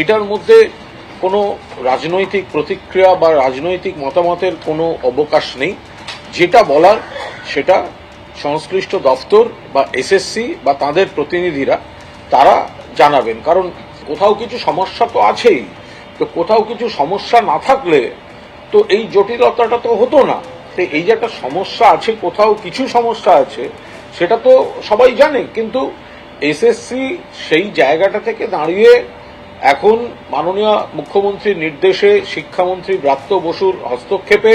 এটার মধ্যে কোনো রাজনৈতিক প্রতিক্রিয়া বা রাজনৈতিক মতামতের কোনো অবকাশ নেই। যেটা বলার সেটা সংশ্লিষ্ট দফতর বা এসএসসি বা তাদের প্রতিনিধিরা তারা জানাবেন। কারণ কোথাও কিছু সমস্যা তো আছেই, তো কোথাও কিছু সমস্যা না থাকলে তো এই জটিলতাটা তো হতো না। তো এই যে একটা সমস্যা আছে, কোথাও কিছু সমস্যা আছে, সেটা তো সবাই জানে। কিন্তু এসএসসি সেই জায়গাটা থেকে দাঁড়িয়ে এখন মাননীয় মুখ্যমন্ত্রীর নির্দেশে শিক্ষামন্ত্রী ব্রাত্য বসুর হস্তক্ষেপে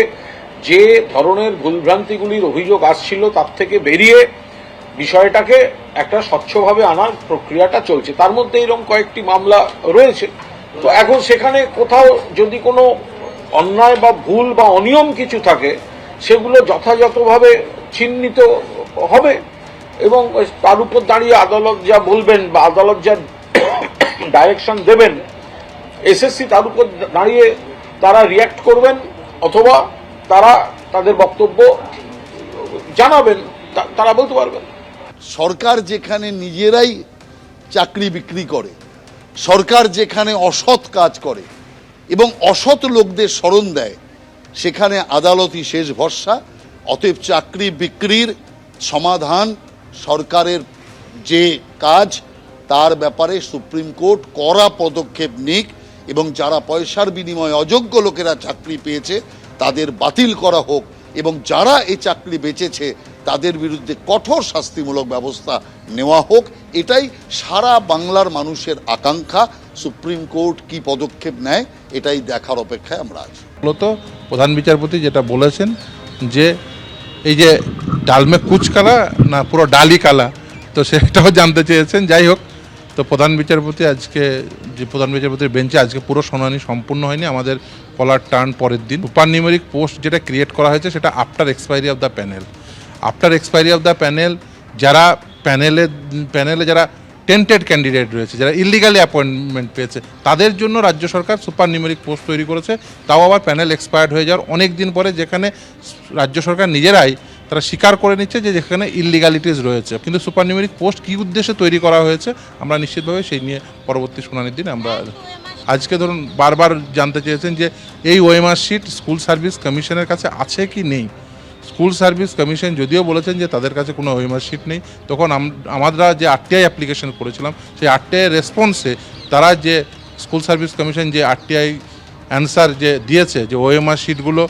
যে ধরনের ভুলভ্রান্তিগুলির অভিযোগ আসছিল তার থেকে বেরিয়ে বিষয়টাকে একটা স্বচ্ছভাবে আনার প্রক্রিয়াটা চলছে। তার মধ্যে এরকম কয়েকটি মামলা রয়েছে। তো এখন সেখানে কোথাও যদি কোনো অন্যায় বা ভুল বা অনিয়ম কিছু থাকে, সেগুলো যথাযথভাবে চিহ্নিত হবে এবং তার উপর দাঁড়িয়ে আদালত যা বলবেন বা আদালত যা ডাইরেকশন দেবেন, এসএসসি তার উপর দাঁড়িয়ে তারা রিয়্যাক্ট করবেন অথবা তারা তাদের বক্তব্য জানাবেন, তারা বলতে পারবেন। সরকার যেখানে নিজেরাই চাকরি বিক্রি করে, সরকার যেখানে অসৎ কাজ করে এবং অসৎ লোকদের শরণ দেয়, সেখানে আদালতই শেষ ভরসা। অতএব চাকরি বিক্রির সমাধান সরকারের যে কাজ, তার ব্যাপারে সুপ্রিম কোর্ট কড়া পদক্ষেপ নিক এবং যারা পয়সার বিনিময়ে অযোগ্য লোকেরা চাকরি পেয়েছে তাদের বাতিল করা হোক এবং যারা এই চাকরি বেচেছে তাদের বিরুদ্ধে কঠোর শাস্তিমূলক ব্যবস্থা নেওয়া হোক। এটাই সারা বাংলার মানুষের আকাঙ্ক্ষা। সুপ্রিম কোর্ট কি পদক্ষেপ নেয় এটাই দেখার অপেক্ষায় আমরা আছি। মূলত প্রধান বিচারপতি যেটা বলেছেন যে এই যে ডালমে কুচ কালা না পুরো ডালি কালা, তো সেটাও জানতে চেয়েছেন। যাই হোক, তো প্রধান বিচারপতির বেঞ্চে আজকে পুরো শুনানি সম্পূর্ণ হয়নি। আমাদের কলার টার্ন পরের দিন। সুপার নিউমেরিক পোস্ট যেটা ক্রিয়েট করা হয়েছে সেটা after expiry of the panel. After expiry of the panel যারা প্যানেলে যারা টেন্টেড ক্যান্ডিডেট রয়েছে, যারা ইলিগালি অ্যাপয়েন্টমেন্ট পেয়েছে, তাদের জন্য রাজ্য সরকার সুপার নিউমেরিক পোস্ট তৈরি করেছে, তাও আবার প্যানেল এক্সপায়ার্ড হয়ে যাওয়ার অনেক দিন পরে, যেখানে রাজ্য সরকার নিজেরাই তারা স্বীকার করে নিচ্ছে যে যেখানে ইললিগালিটিস রয়েছে। কিন্তু সুপার নিউমেরিক পোস্ট কী উদ্দেশ্যে তৈরি করা হয়েছে আমরা নিশ্চিতভাবে সেই নিয়ে পরবর্তী শুনানির দিন আমরা আজকে ধরুন বারবার জানতে চেয়েছেন যে এই ওএমআর শিট স্কুল সার্ভিস কমিশনের কাছে আছে কি নেই। স্কুল সার্ভিস কমিশন যদিও বলেছেন যে তাদের কাছে কোনো ওএমআর শিট নেই, তখন আমরা যে আরটিআই অ্যাপ্লিকেশন করেছিলাম সেই আরটিআই রেসপন্সে তারা যে স্কুল সার্ভিস কমিশন যে আরটিআই অ্যান্সার যে দিয়েছে যে ওএমআর শিটগুলো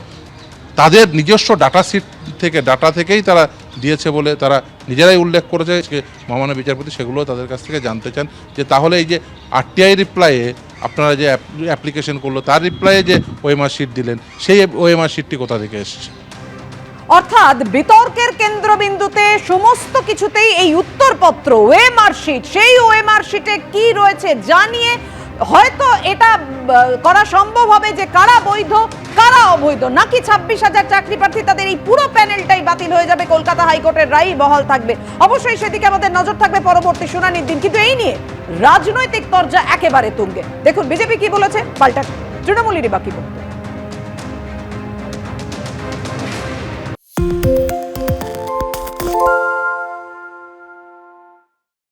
তাদের নিজস্ব ডাটা থেকেই তারা দিয়েছে বলে তারা নিজেরাই উল্লেখ করেছে। মহামান্য বিচারপতি সেগুলো তাদের কাছ থেকে জানতে চান যে তাহলে এই যে আরটিআই রিপ্লাইয়ে আপনারা যে অ্যাপ্লিকেশন করলো তার রিপ্লাইয়ে যে ওএমআর শিট দিলেন, সেই ওএমআর শিটটি কোথা থেকে এসেছে। অর্থাৎ বিতর্কের কেন্দ্রবিন্দুতে সমস্ত কিছুতেই এই উত্তরপত্র ওএমআর শিট, সেই ওএমআর শিটে কি রয়েছে জানিয়ে হয়তো এটা করা সম্ভব হবে যে কারা বৈধ কারা অবৈধ, নাকি 26,000 চাকরি প্রার্থী তাদের এই পুরো প্যানেলটাই বাতিল হয়ে যাবে, কলকাতা হাইকোর্টের রায় বহাল থাকবে। অবশ্যই সেদিকে আমাদের নজর থাকবে পরবর্তী শুনানির দিন। কিন্তু এই নিয়ে রাজনৈতিক তরজা একেবারে তুঙ্গে। দেখুন বিজেপি কি বলেছে, পাল্টা তৃণমূলেরই বাকি বক্তব্য।